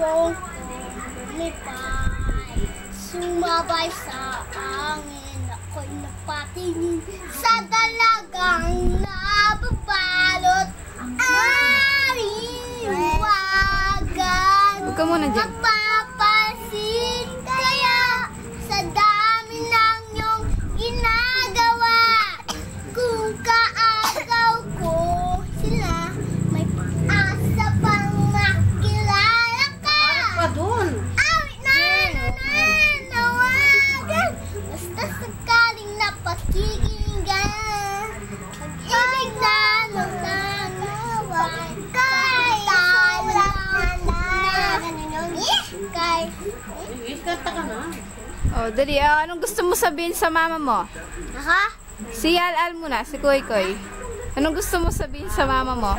ibong lumipay, sumabay sa angin, ako'y napatingin sa dalagang nababalot. Ariwagan, Huwag ka muna dyan. mapapansin kaya sa dami ng iyong ginagawa. Kung kaagaw ko sila, may pag-asa pang makilala ka. Pa dun. Awit na nawagan, basta sakaling napakikinggan. Pag-ibig na nagtanawan, kay kay Kanta ka na. Oh, dali. Anong gusto mo sabihin sa mama mo? Aha? Si Al muna, si Koy Koy. Anong gusto mo sabihin sa mama mo?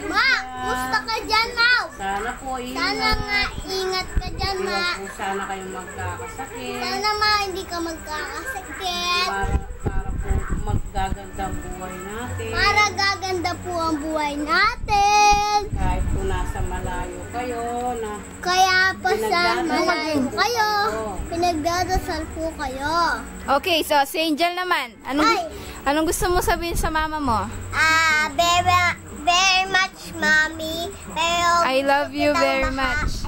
Ma, gusto ka dyan, Mau? Sana po Sana nga ingat ka dyan, Ma. Sana kayong magkakasakit. Sana, Ma, hindi ka magkakasakit. Para po maggaganda ang buhay natin. Para gaganda po ang buhay natin. Kahit po nasa malayo kayo na Kaya pa sa Pinagdadasal malayo po kayo, kayo. pinagdadasal po kayo. Okay, so si Angel naman. Ay. Anong gusto mo sabihin sa mama mo? Very much, Mommy. Pero I love you very much.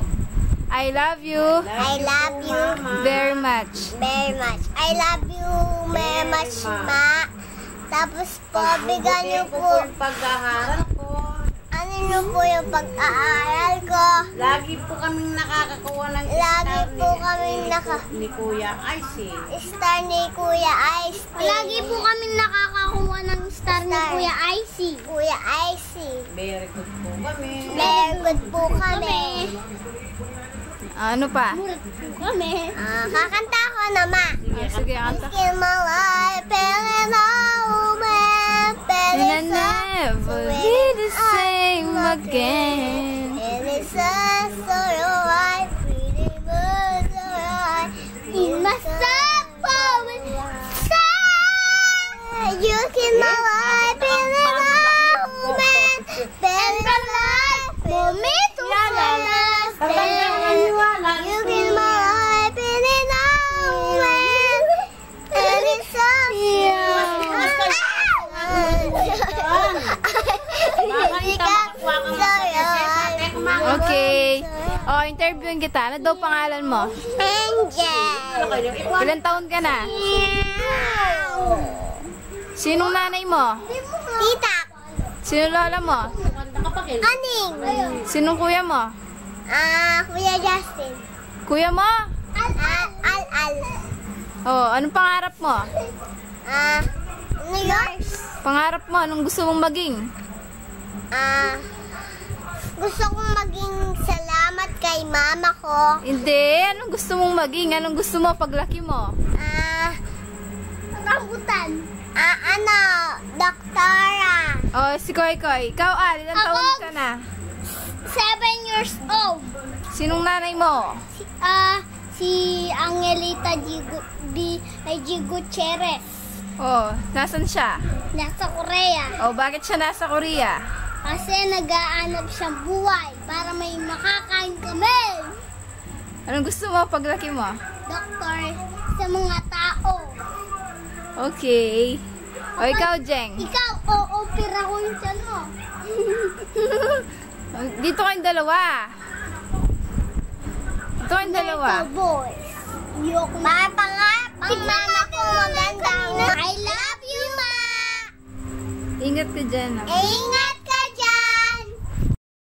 I love you I love you very much. very much. I love you very much, Ma. Tapos po, bigyan niyo po, yung pag-aaral ko. ano niyo po yung pag-aaral ko. Lagi po kaming nakakakuha ng Lagi star po kaming ni Kuya Icy. star ni Kuya Ice. Lagi po kami nakakakuha ng star ni Kuya Icy. Kuya Icy. Very good po kami. Very good po kami. Ano pa? Kakanta ko na, Ma. Sige, kanta. In my life, and moment, And I never be the same again. and it's just so right, pretty much alright. In my soul, you can my life, in a moment, better life, for me to understand. You can my life, in a moment, and it's just Okay. Oh, interviewin kita. Ano daw pangalan mo? Angel. Ilan taon ka na? Sinong nanay mo? Tita. Sino lola mo? Aning. Sinong kuya mo? Kuya Justin. Kuya mo? Al. Oh, anong pangarap mo? New York. Pangarap mo, anong gusto mong maging? Gusto kong maging salamat kay mama ko. Hindi, anong gusto mong maging? Anong gusto mo paglaki mo? Rambutan. Doktora. Oh, si Koy Koy. Ikaw, ilang taon ka na? 7 years old. Sinong nanay mo? Si Angelita G. Gutierrez. Oh, nasan siya? Nasa Korea. Oh, bakit siya nasa Korea? Kasi nag-aanap siyang buhay para may makakain kami. Anong gusto mo paglaki mo? Doktor sa mga tao. Okay. O, ikaw, Jeng. Ikaw, o-opera ko yung tiyan mo. Dito kayong dalawa. Dito kayong dalawa. Boys. Mga pangarap ang mama ko maganda. I love you, Ma. Ingat ka dyan. Ingat